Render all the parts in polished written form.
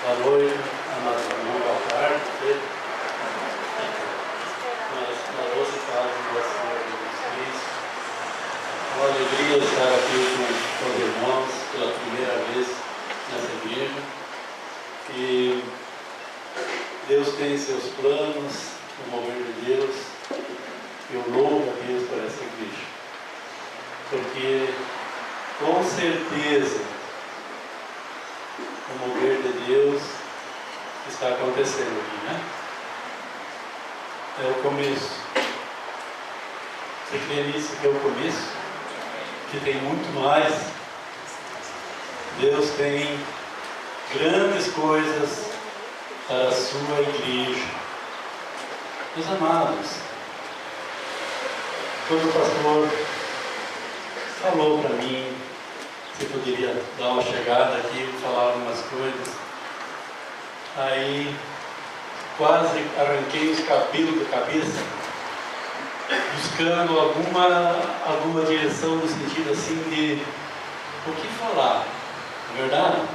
Boa noite, amado irmão, boa tarde. Na doce paz do nosso Senhor Jesus Cristo. É uma alegria estar aqui com os irmãos pela primeira vez nessa igreja. E Deus tem seus planos, o mover de Deus. Eu louvo a Deus por essa igreja. Porque, com certeza, o mover de Deus está acontecendo aqui, né? É o começo. Você crê nisso que é o começo? Que tem muito mais. Deus tem grandes coisas para a sua igreja. Meus amados, quando o pastor falou para mim, você poderia dar uma chegada aqui e falar algumas coisas. Aí, quase arranquei os cabelos da cabeça, buscando alguma direção no sentido assim de o que falar. Na verdade, o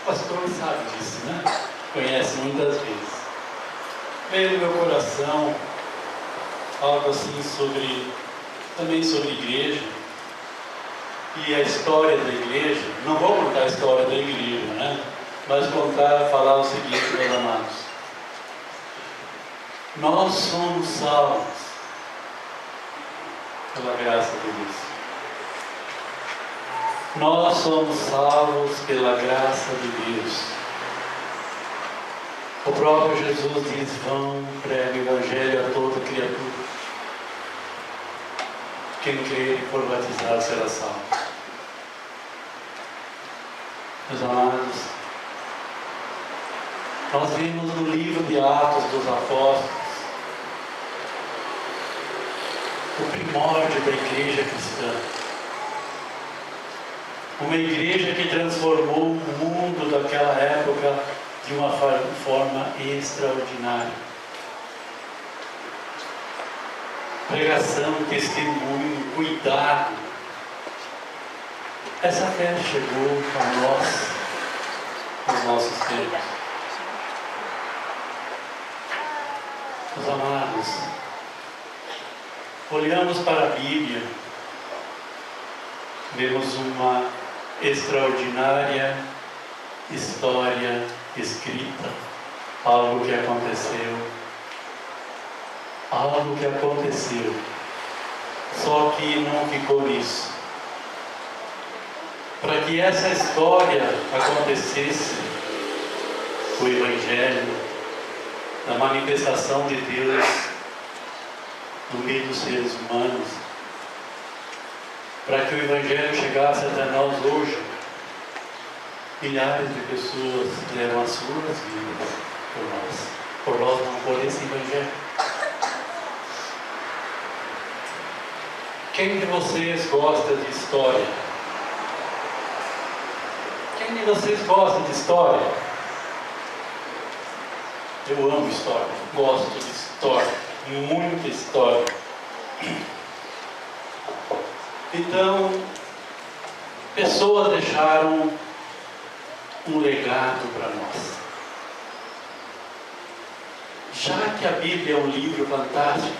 pastor sabe disso, né? Conhece muitas vezes. Veio no meu coração algo assim também sobre igreja. E a história da igreja, não vou contar a história da igreja, né? Mas falar o seguinte, meus amados. Nós somos salvos pela graça de Deus. Nós somos salvos pela graça de Deus. O próprio Jesus diz: vão, pregue o evangelho a toda criatura. Quem crer e for batizado será salvo. Meus amados, nós vimos no livro de Atos dos Apóstolos o primórdio da igreja cristã. Uma igreja que transformou o mundo daquela época de uma forma extraordinária. Pregação, testemunho, cuidado. Essa fé chegou a nós, nos nossos tempos. Meus amados, olhamos para a Bíblia, vemos uma extraordinária história escrita, algo que aconteceu, só que não ficou nisso. Para que essa história acontecesse, o Evangelho, a manifestação de Deus no meio dos seres humanos, para que o Evangelho chegasse até nós hoje, milhares de pessoas deram as suas vidas por nós não por esse Evangelho. Quem de vocês gosta de história? Quem de vocês gosta de história? Eu amo história, gosto de história, muita história. Então, pessoas deixaram um legado para nós. Já que a Bíblia é um livro fantástico,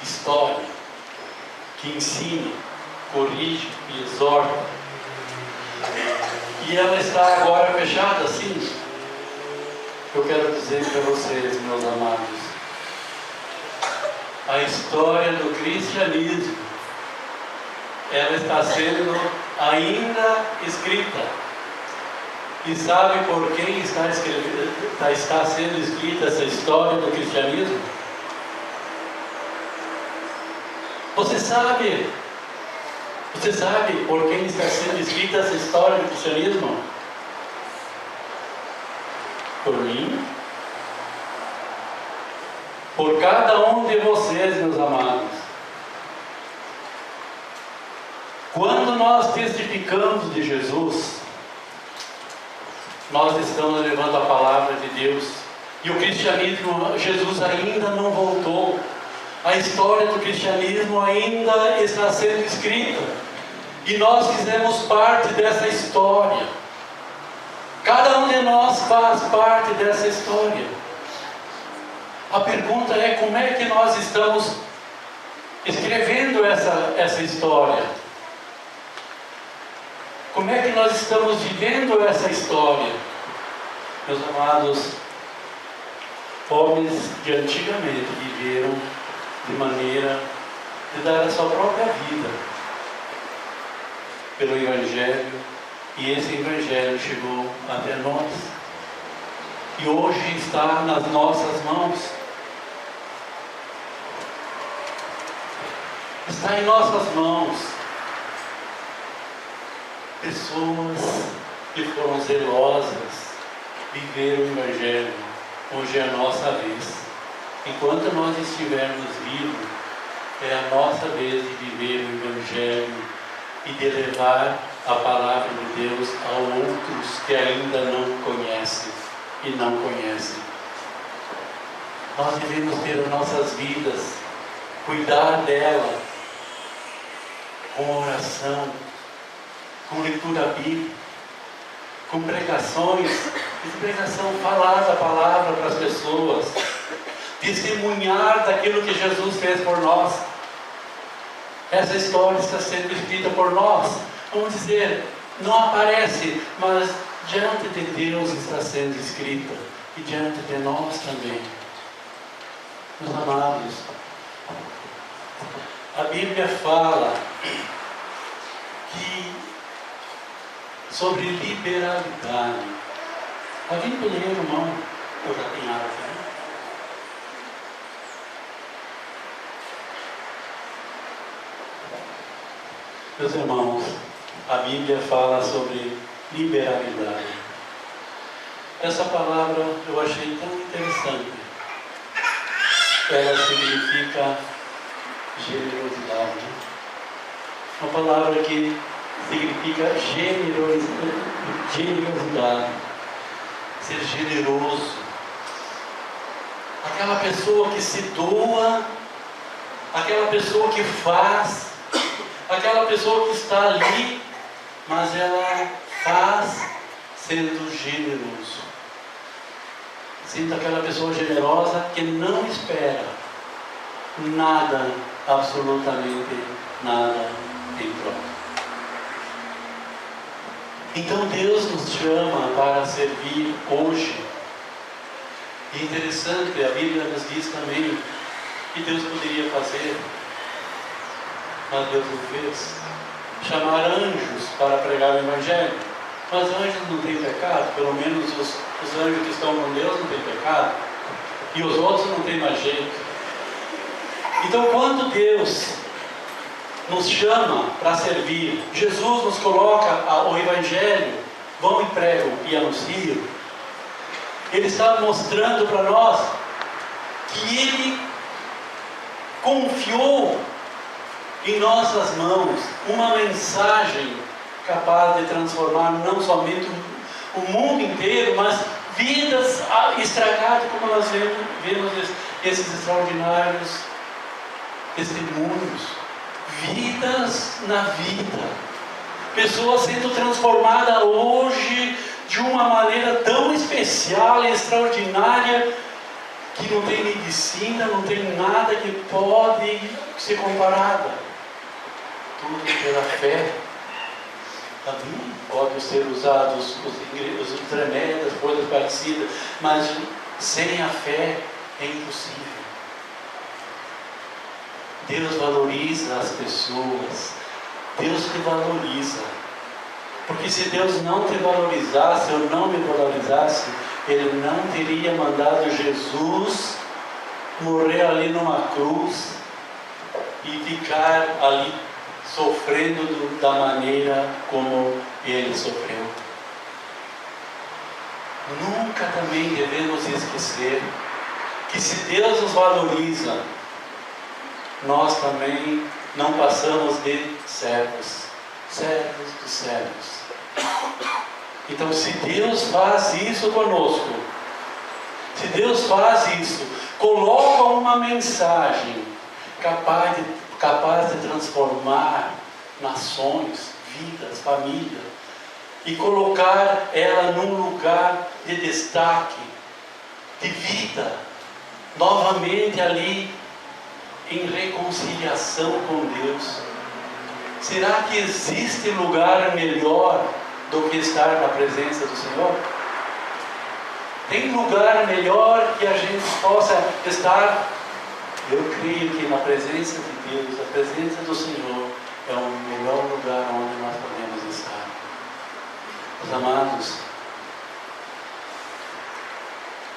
de história, que ensina, corrige e exorta, e ela está agora fechada assim, eu quero dizer para vocês, meus amados, a história do cristianismo, ela está sendo ainda escrita. E sabe por quem está sendo escrita essa história do cristianismo? Você sabe por quem está sendo escrita essa história do cristianismo? Por mim? Por cada um de vocês, meus amados. Quando nós testificamos de Jesus, nós estamos levando a palavra de Deus. E o cristianismo, Jesus ainda não voltou. A história do cristianismo ainda está sendo escrita. E nós fizemos parte dessa história. Cada um de nós faz parte dessa história. A pergunta é: como é que nós estamos escrevendo essa história? Como é que nós estamos vivendo essa história? Meus amados, homens de antigamente viveram de maneira de dar a sua própria vida pelo Evangelho, e esse Evangelho chegou até nós e hoje está nas nossas mãos. Está em nossas mãos. Pessoas que foram zelosas viveram o Evangelho. Hoje é a nossa vez. Enquanto nós estivermos vivos, é a nossa vez de viver o Evangelho e de levar a palavra de Deus a outros que ainda não conhecem e não conhecem. Nós devemos ter as nossas vidas, cuidar dela com oração, com leitura bíblica, com pregações, falar da palavra para as pessoas, testemunhar daquilo que Jesus fez por nós. Essa história está sendo escrita por nós. Vamos dizer, não aparece, mas diante de Deus está sendo escrita, e diante de nós também. Meus amados, a Bíblia fala sobre liberalidade. Alguém poderia, irmão? Eu já tenho água, né? Meus irmãos, a Bíblia fala sobre liberalidade. Essa palavra eu achei tão interessante. Ela significa generosidade. Uma palavra que significa generosidade. Ser generoso. Aquela pessoa que se doa, aquela pessoa que faz, aquela pessoa que está ali, mas ela faz sendo generoso. Sinta aquela pessoa generosa que não espera nada, absolutamente nada em troca. Então Deus nos chama para servir hoje. E é interessante, a Bíblia nos diz também que Deus poderia fazer, mas Deus não fez. Chamar anjos para pregar o Evangelho. Mas anjos não têm pecado, pelo menos os anjos que estão com Deus não têm pecado. E os outros não têm mais jeito. Então, quando Deus nos chama para servir, Jesus nos coloca o Evangelho, vão e pregam e anunciam, Ele está mostrando para nós que Ele confiou em nossas mãos uma mensagem capaz de transformar não somente o mundo inteiro, mas vidas estragadas, como nós vemos esses extraordinários testemunhos. Vidas na vida. Pessoas sendo transformadas hoje de uma maneira tão especial e extraordinária que não tem medicina, não tem nada que pode ser comparada. Tudo pela fé. Também podem ser usados os remédios, coisas parecidas, mas sem a fé é impossível. Deus valoriza as pessoas. Deus te valoriza. Porque se Deus não te valorizasse ou não me valorizasse, Ele não teria mandado Jesus morrer ali numa cruz e ficar ali sofrendo da maneira como Ele sofreu. Nunca também devemos esquecer que se Deus nos valoriza, nós também não passamos de servos dos servos. Então, se Deus faz isso conosco, se Deus faz isso, coloca uma mensagem capaz de transformar nações, vidas, famílias, e colocar ela num lugar de destaque, de vida, novamente ali em reconciliação com Deus. Será que existe lugar melhor do que estar na presença do Senhor? Tem lugar melhor que a gente possa estar? Eu creio que na presença de Deus, a presença do Senhor, é o melhor lugar onde nós podemos estar. Meus amados,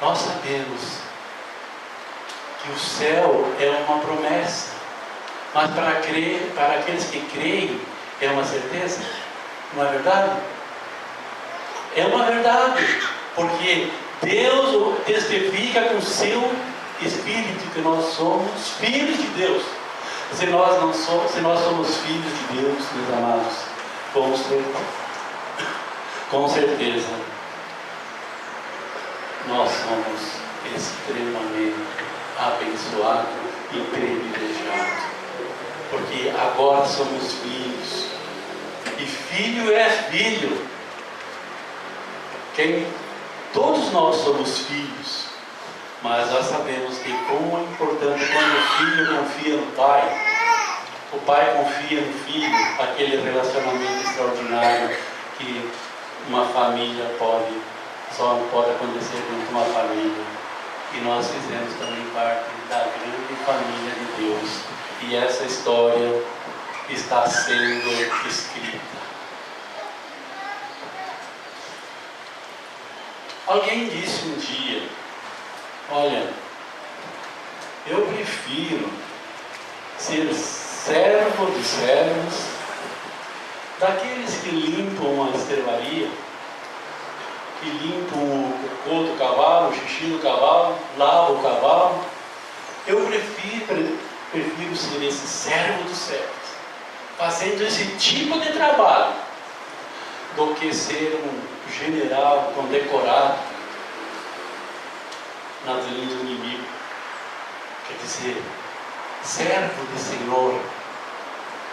nós sabemos que o céu é uma promessa, mas para aqueles que creem, é uma certeza, não é verdade? É uma verdade, porque Deus testifica com o seu Espírito que nós somos filhos de Deus. Se nós somos filhos de Deus, meus amados, com certeza, nós somos extremamente abençoados e privilegiados, porque agora somos filhos, e filho é filho. Todos nós somos filhos, mas nós sabemos que como é importante quando o filho confia no pai, o pai confia no filho, aquele relacionamento extraordinário que uma família só pode acontecer dentro de uma família. E nós fizemos também parte da grande família de Deus. E essa história está sendo escrita. Alguém disse um dia: olha, eu prefiro ser servo dos servos, daqueles que limpam a estrebaria, que limpam o cocô do cavalo, o xixi do cavalo, lavam o cavalo. Eu prefiro ser esse servo dos servos, fazendo esse tipo de trabalho, do que ser um general condecorado nas linhas do inimigo. Quer dizer, servo do Senhor,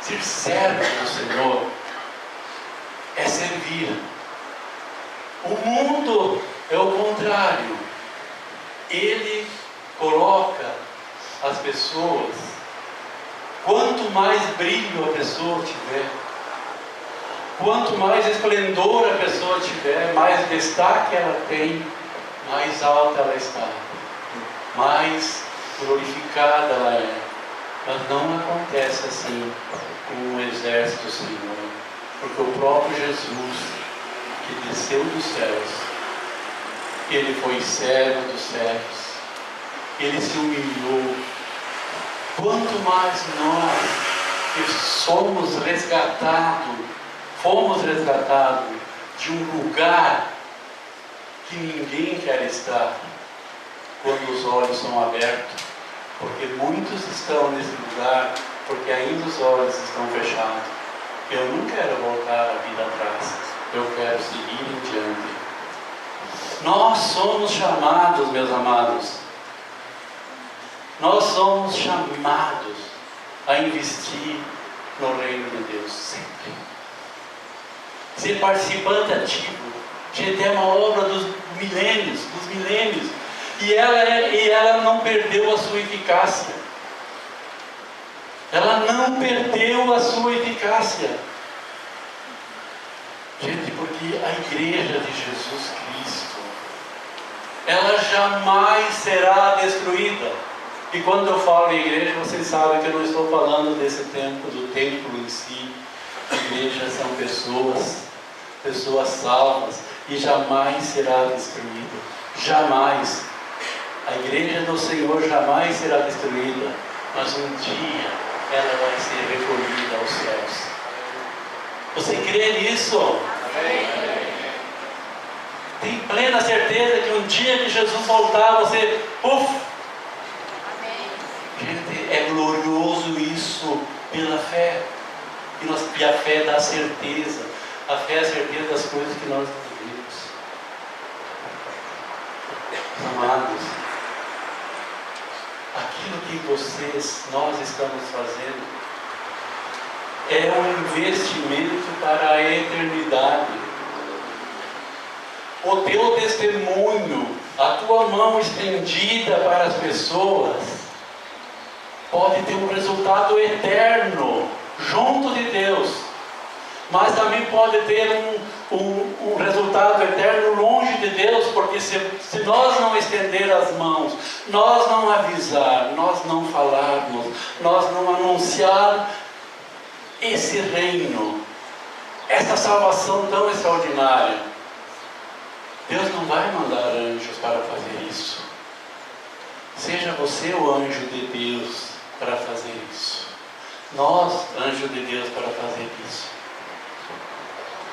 ser servo do Senhor é servir. O mundo é o contrário. Ele coloca as pessoas, quanto mais brilho a pessoa tiver, quanto mais esplendor a pessoa tiver, mais destaque ela tem, mais alta ela está, mais glorificada ela é. Mas não acontece assim com o exército do Senhor, porque o próprio Jesus, que desceu dos céus, ele foi servo dos servos, ele se humilhou. Quanto mais nós que fomos resgatados de um lugar que ninguém quer estar, quando os olhos são abertos, porque muitos estão nesse lugar porque ainda os olhos estão fechados. Eu não quero voltar a vida atrás, eu quero seguir em diante. Nós somos chamados, meus amados, nós somos chamados a investir no reino de Deus sempre. Ser participante ativo. Gente, é uma obra dos milênios, e ela não perdeu a sua eficácia. Ela não perdeu a sua eficácia. Gente, porque a igreja de Jesus Cristo, ela jamais será destruída. E quando eu falo em igreja, vocês sabem que eu não estou falando desse tempo, do templo em si. Igrejas são pessoas salvas, e jamais será destruída. Jamais. A igreja do Senhor jamais será destruída, mas um dia ela vai ser recolhida aos céus. Você crê nisso? Amém. Tem plena certeza que um dia que Jesus voltar, você, gente, é glorioso isso pela fé. E a fé dá certeza. A fé é a certeza das coisas que nós vivemos. Amados, aquilo que nós estamos fazendo, é um investimento para a eternidade. o teu testemunho, a tua mão estendida para as pessoas, pode ter um resultado eterno junto de Deus, mas também pode ter um resultado eterno longe de Deus, porque se nós não estender as mãos, nós não avisar, nós não falarmos, nós não anunciar esse reino, essa salvação tão extraordinária, Deus não vai mandar anjos para fazer isso. Seja você o anjo de Deus para fazer isso. Nós, anjo de Deus, para fazer isso.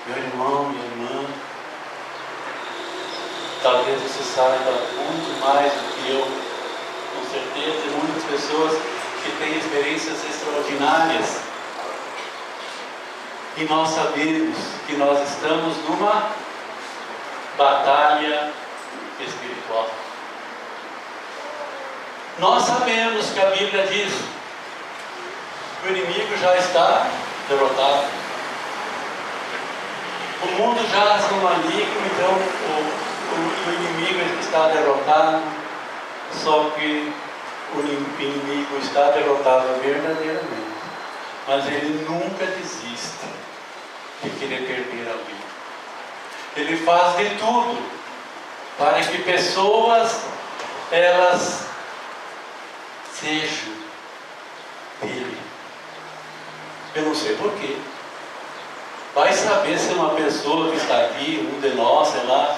Meu irmão, minha irmã, talvez você saiba muito mais do que eu, com certeza, e muitas pessoas que têm experiências extraordinárias. E nós sabemos que nós estamos numa batalha espiritual. Nós sabemos que a Bíblia diz que o inimigo já está derrotado. O mundo jaz no maligno, então o inimigo está derrotado. Só que o inimigo está derrotado verdadeiramente. Mas ele nunca desiste de querer perder alguém. Ele faz de tudo para que pessoas, elas sejam dele. Eu não sei porquê. Vai saber se uma pessoa que está aqui, um de nós, sei lá,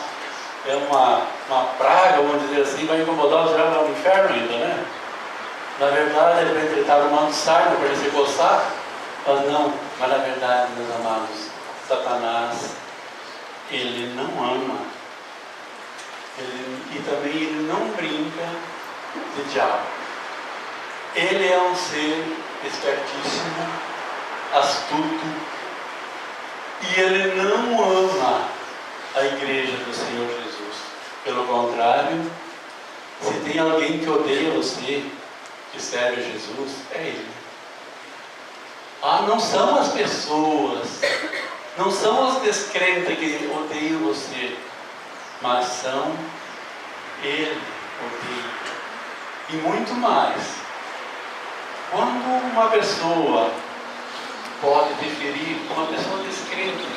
é uma praga, vamos dizer assim, vai incomodar, já vai ao inferno ainda, né? Na verdade, ele está arrumando sarna para ele se coçar, mas na verdade, meus amados, Satanás, ele não ama, e também ele não brinca de diabo. Ele é um ser espertíssimo, astuto, e ele não ama a igreja do Senhor Jesus. Pelo contrário, se tem alguém que odeia você, que serve a Jesus, é ele. Não são as pessoas, não são os descrentes que odeiam você, mas são ele odeia. E muito mais. Quando uma pessoa pode deferir, uma pessoa descrente,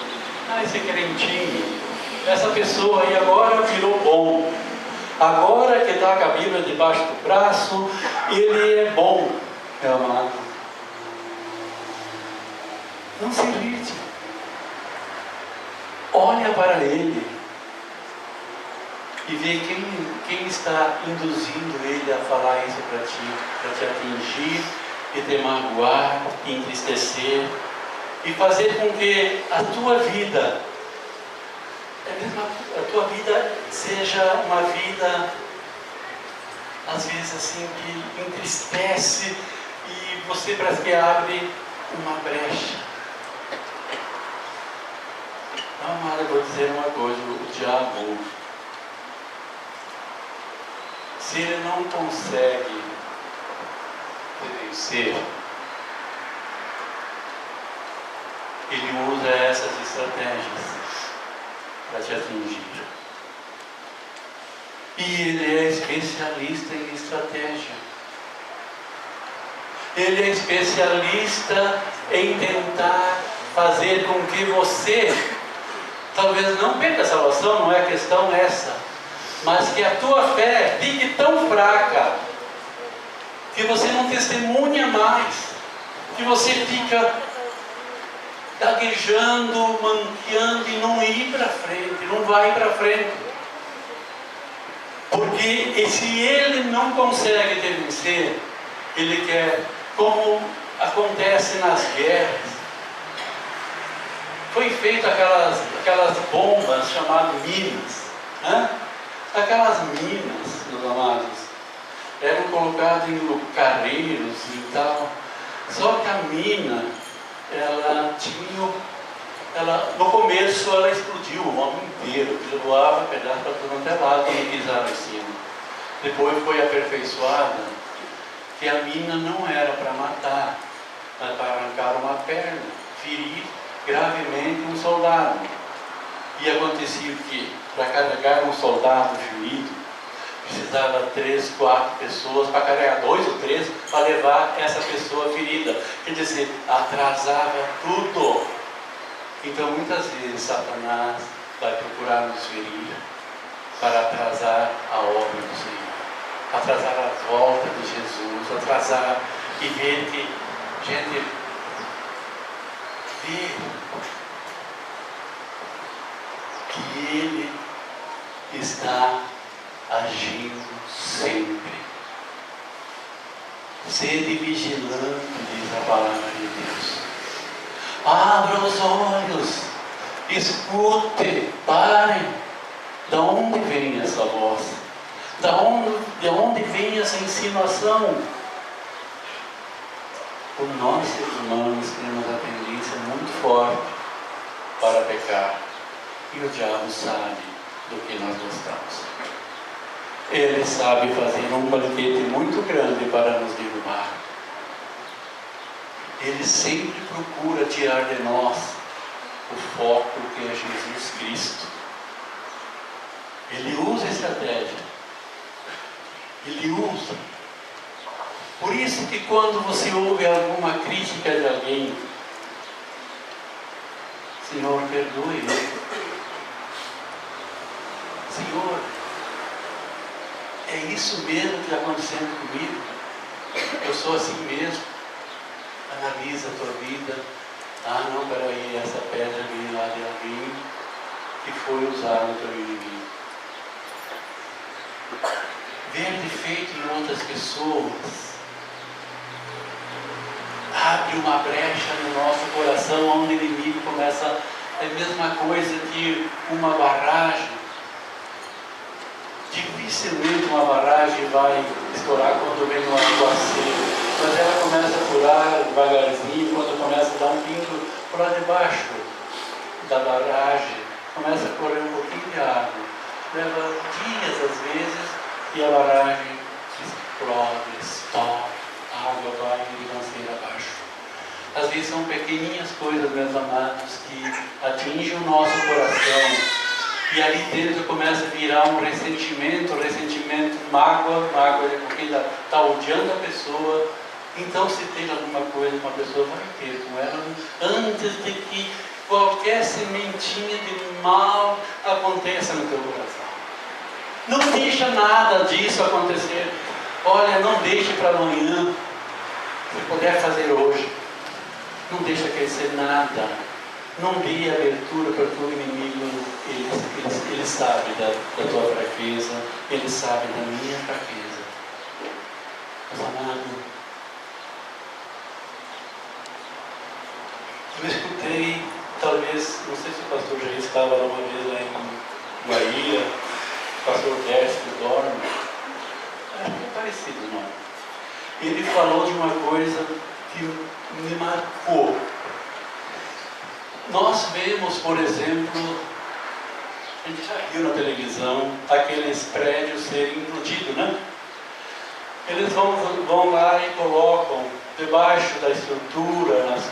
esse crentinho, essa pessoa aí agora virou bom, agora que está com a Bíblia debaixo do braço, ele é bom, meu amado. Não se irrite. Olha para ele e vê quem está induzindo ele a falar isso para te atingir e te magoar, entristecer e fazer com que a tua vida, seja uma vida, às vezes assim, que entristece e você parece que abre uma brecha. Amado, eu vou dizer uma coisa, o diabo, se ele não consegue te vencer, ele usa essas estratégias para te atingir. E ele é especialista em estratégia. Ele é especialista em tentar fazer com que você talvez não perca a salvação, não é a questão essa, mas que a tua fé fique tão fraca que você não testemunha mais, que você fica gaguejando, manqueando e não ir para frente, não vai para frente. Porque se ele não consegue te vencer, ele quer, como acontece nas guerras, foi feita aquelas bombas chamadas minas, né? Aquelas minas, meus amados, eram colocadas em carreiros e tal. Só que a mina, no começo ela explodiu o homem inteiro, que voava pedaço para todo quanto é lado quando pisava em cima. Depois foi aperfeiçoada que a mina não era para matar, mas para arrancar uma perna, ferir gravemente um soldado. E acontecia o quê? Para carregar um soldado ferido, precisava 3, 4 pessoas para carregar, 2 ou 3 para levar essa pessoa ferida. Quer dizer, atrasava tudo. Então muitas vezes Satanás vai procurar nos ferir para atrasar a obra do Senhor, atrasar a volta de Jesus, atrasar e ver que, gente, ver que Ele está agindo sempre. Sede vigilante, diz a palavra de Deus. Abra os olhos, escute, parem. De onde vem essa voz? De onde vem essa insinuação? Nós, seres humanos, temos a tendência muito forte para pecar. E o diabo sabe do que nós gostamos. Ele sabe fazer um banquete muito grande para nos derrubar. Ele sempre procura tirar de nós o foco que é Jesus Cristo. Ele usa estratégia. Ele usa. Por isso que quando você ouve alguma crítica de alguém, Senhor, perdoe ele. Senhor, é isso mesmo que está acontecendo comigo? Eu sou assim mesmo? Analisa a tua vida. Ah, não, peraí, essa pedra veio lá de alguém que foi usada pelo inimigo. Ver defeito em outras pessoas abre uma brecha no nosso coração, onde o inimigo começa. É a mesma coisa que uma barragem. Dificilmente uma barragem vai estourar quando vem um aguaceiro, mas ela começa a furar devagarzinho. Quando começa a dar um pingo por lá debaixo da barragem, começa a correr um pouquinho de água. Leva dias às vezes e a barragem explode, estoura, a água vai de lanceira abaixo. Às vezes são pequenininhas coisas, meus amados, que atingem o nosso coração. E ali dentro começa a virar um ressentimento, mágoa é porque está odiando a pessoa. Então, se tem alguma coisa que uma pessoa vai ter com ela, antes de que qualquer sementinha de mal aconteça no teu coração. Não deixa nada disso acontecer. Olha, não deixe para amanhã. Se puder fazer hoje, não deixa crescer nada. Não dê abertura para o teu inimigo. Ele sabe da tua fraqueza. Ele sabe da minha fraqueza. Mas, amado, eu escutei, talvez, não sei se o pastor já estava uma vez lá em Bahia, o pastor Décio Dorme, acho que é parecido, não? Ele falou de uma coisa que me marcou. Nós vemos, por exemplo, a gente já viu na televisão aqueles prédios serem implodidos, né? Eles vão lá e colocam debaixo da estrutura, nas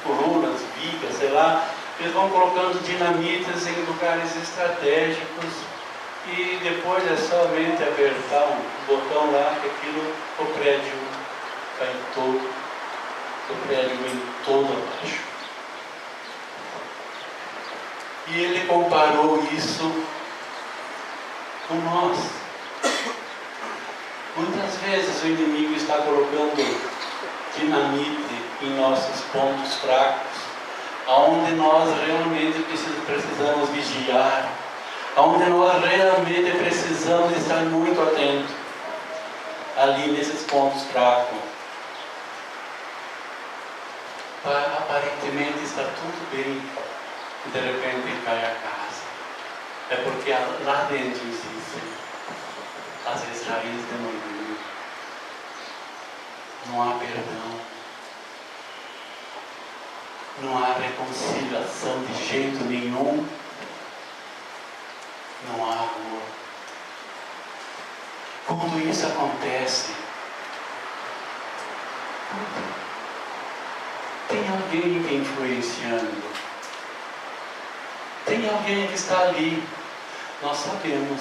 colunas, vigas, sei lá, eles vão colocando dinamitas em lugares estratégicos e depois é somente apertar um botão lá que o prédio cai todo, o prédio vem todo abaixo. E ele comparou isso com nós. Muitas vezes o inimigo está colocando dinamite em nossos pontos fracos, aonde nós realmente precisamos vigiar, aonde nós realmente precisamos estar muito atentos, ali nesses pontos fracos. Aparentemente está tudo bem, e de repente cai a casa. É porque lá dentro existem, às vezes, raízes de orgulho. Não há perdão. Não há reconciliação de jeito nenhum. Não há amor. Quando isso acontece, tem alguém te influenciando. Tem alguém que está ali, nós sabemos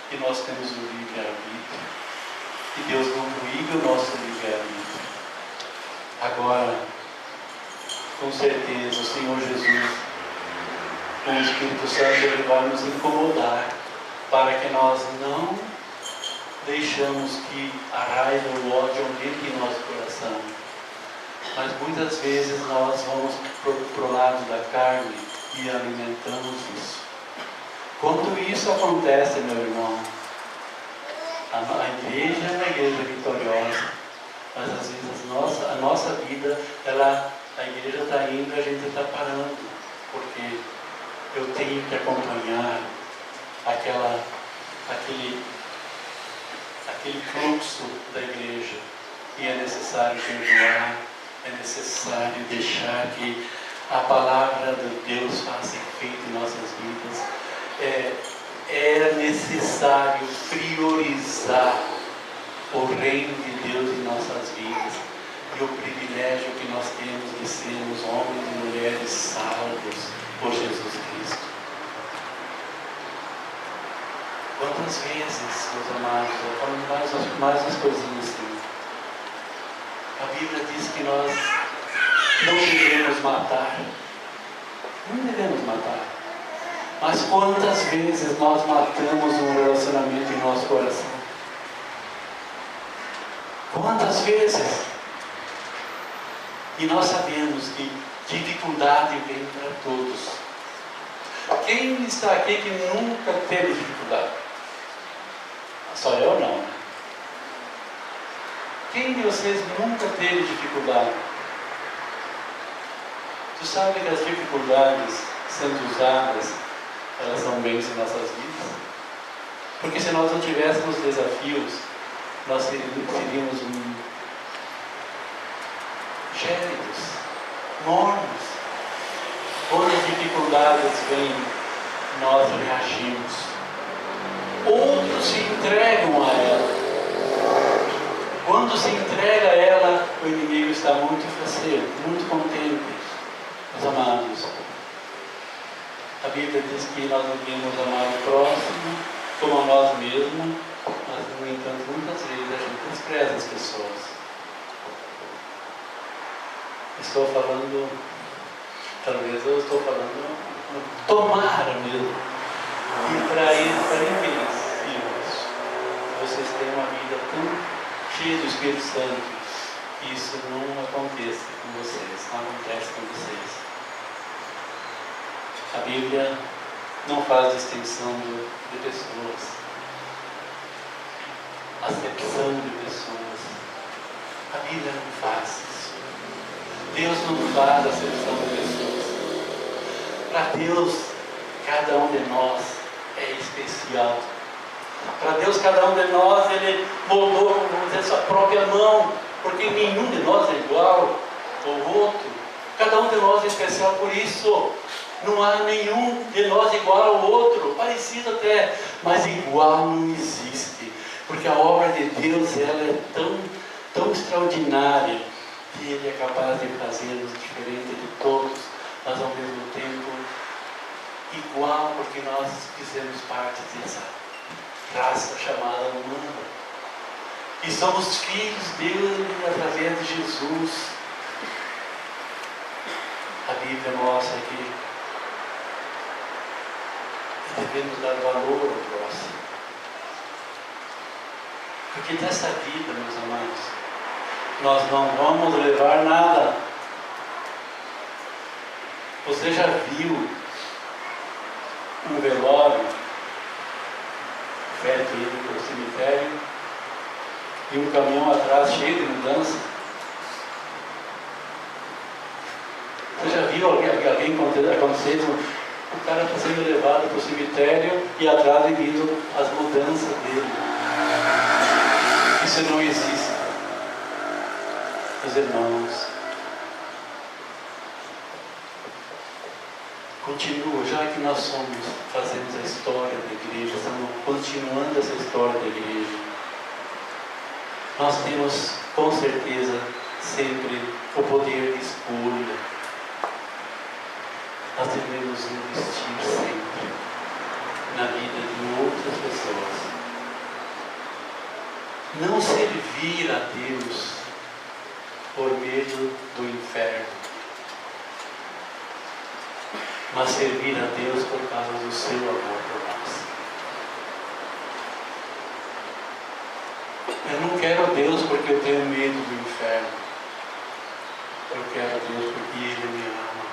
que nós temos um livre-arbítrio, que Deus não proíbe o nosso livre-arbítrio. Agora, com certeza, o Senhor Jesus, com o Espírito Santo, Ele vai nos incomodar para que nós não deixamos que a raiva ou o ódio aumente em nosso coração. Mas muitas vezes nós vamos para o lado da carne e alimentamos isso. Quando isso acontece, meu irmão, a igreja é uma igreja vitoriosa, mas às vezes a nossa vida, a igreja está indo e a gente está parando, porque eu tenho que acompanhar aquele fluxo da igreja, e é necessário perdoar, é necessário deixar que a palavra de Deus faça efeito em nossas vidas. É necessário priorizar o reino de Deus em nossas vidas e o privilégio que nós temos de sermos homens e mulheres salvos por Jesus Cristo. Quantas vezes, meus amados, falando mais umas coisinhas assim, a Bíblia diz que nós não devemos matar. Não devemos matar. Mas quantas vezes nós matamos um relacionamento em nosso coração? Quantas vezes? E nós sabemos que dificuldade vem para todos. Quem está aqui que nunca teve dificuldade? Só eu não. Quem de vocês nunca teve dificuldade? Tu sabe que as dificuldades sendo usadas, elas são bens em nossas vidas? Porque se nós não tivéssemos desafios, nós seríamos gélidos, mornos. Quando as dificuldades vêm, nós reagimos. Outros se entregam a ela. Quando se entrega a ela, o inimigo está muito faceiro, muito contente. Meus amados, a Bíblia diz que nós devemos amar o próximo como a nós mesmos, mas, no entanto, muitas vezes a gente despreza as pessoas. Estou falando, talvez eu estou falando, tomara mesmo. E para infelizes, vocês têm uma vida tão cheia do Espírito Santo, que isso não aconteça com vocês, não acontece com vocês. A Bíblia não faz distinção de pessoas, acepção de pessoas. A Bíblia não faz isso. Deus não faz acepção de pessoas. Para Deus, cada um de nós é especial. Para Deus, cada um de nós, Ele moldou, vamos dizer, sua própria mão, porque nenhum de nós é igual ao outro. Cada um de nós é especial por isso. Não há nenhum de nós igual ao outro, parecido até, mas igual não existe, porque a obra de Deus, ela é tão extraordinária, que Ele é capaz de fazer-nos diferente de todos, mas ao mesmo tempo igual, porque nós fizemos parte dessa raça chamada humana, e somos filhos dele através de Jesus. A Bíblia mostra que devemos dar valor ao próximo, porque dessa vida, meus amados, nós não vamos levar nada. Você já viu um velório feito indo para o cemitério e um caminhão atrás cheio de mudança? Você já viu alguém acontecer isso? O cara está sendo levado para o cemitério e atrás vindo as mudanças dele. Isso não existe. Meus irmãos, continua, já que nós fazemos a história da igreja, estamos continuando essa história da igreja, nós temos com certeza sempre o poder de escolha. Nós devemos investir sempre na vida de outras pessoas. Não servir a Deus por medo do inferno, mas servir a Deus por causa do seu amor por nós. Eu não quero Deus porque eu tenho medo do inferno. Eu quero Deus porque Ele me ama.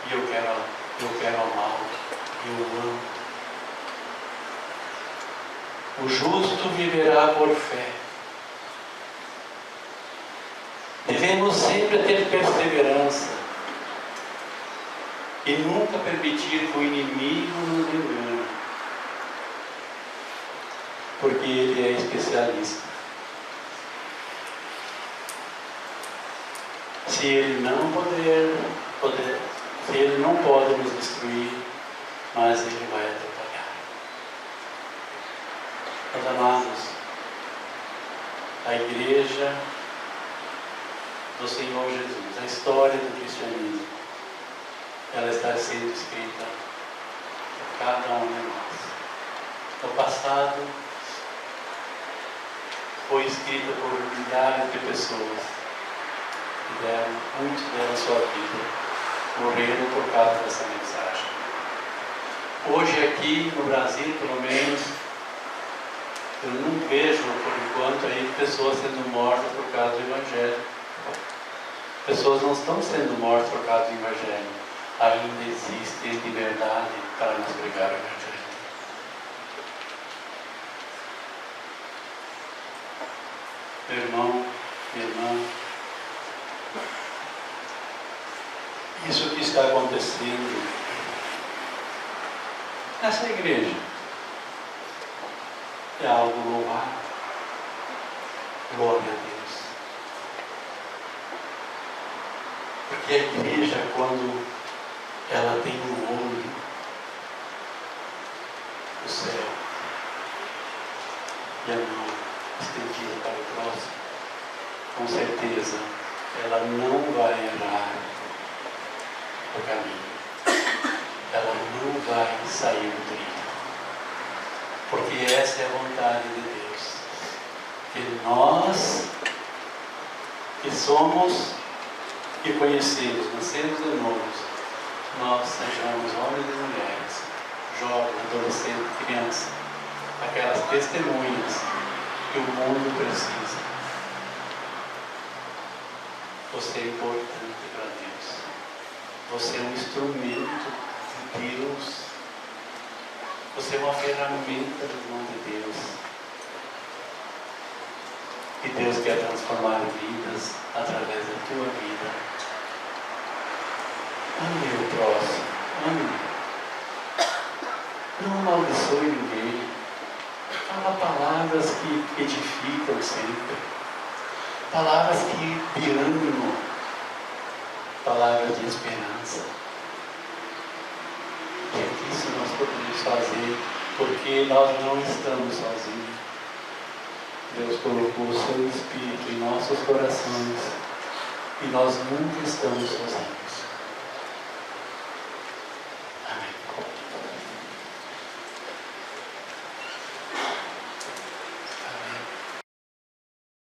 E eu quero amá-lo. Eu amo. O justo viverá por fé. Devemos sempre ter perseverança e nunca permitir que o inimigo nos engane, porque ele é especialista. Se ele não se ele não pode nos destruir, mas ele vai atrapalhar. Meus amados, a igreja do Senhor Jesus, a história do cristianismo, ela está sendo escrita por cada um de nós. No passado, foi escrita por milhares de pessoas que deram, muitos deram sua vida, morreram por causa dessa mensagem. Hoje aqui no Brasil, pelo menos, eu não vejo por enquanto aí pessoas sendo mortas por causa do Evangelho. Pessoas não estão sendo mortas por causa do Evangelho. Ainda existe liberdade para nos pregar o Evangelho. Meu irmão, minha irmã, isso que está acontecendo nessa igreja é algo louvável. Glória a Deus. Porque a igreja, quando ela tem um olho no céu e a mão estendida para o próximo, com certeza ela não vai errar o caminho. Ela não vai sair do trilho. Porque essa é a vontade de Deus. Que nós, que somos e conhecemos, nascemos de novos, nós sejamos homens e mulheres, jovens, adolescentes, crianças, aquelas testemunhas que o mundo precisa. Você é importante para Deus. Você é um instrumento de Deus. Você é uma ferramenta das mãos de Deus. E Deus quer transformar vidas através da tua vida. Ame o próximo. Ame. Não amaldiçoe ninguém. Fala palavras que edificam sempre. Palavras de ânimo. Palavras de esperança. E isso nós podemos fazer porque nós não estamos sozinhos. Deus colocou o seu Espírito em nossos corações e nós nunca estamos sozinhos.